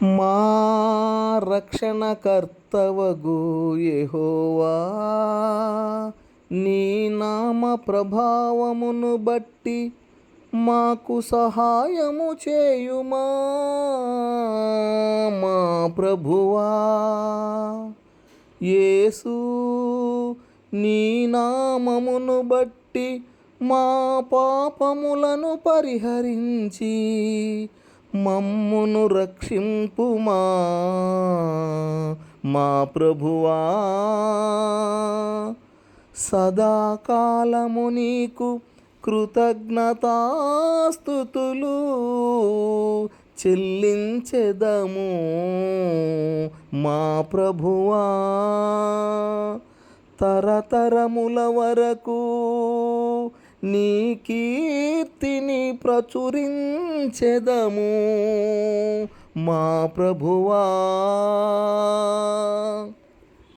మా రక్షణకర్తవగు యెహోవా, నీ నామ ప్రభావమును బట్టి మాకు సహాయము చేయుమా. మా ప్రభువా యేసు, నీ నామమును బట్టి మా పాపములను పరిహరించి మమ్మును రక్షింపుమా. మా ప్రభువా సదాకాలము నీకు కృతజ్ఞతాస్తుతులు చెల్లించెదము. మా ప్రభువా తరతరముల వరకు నీ కీర్తిని ప్రచురించెదము. మా ప్రభువా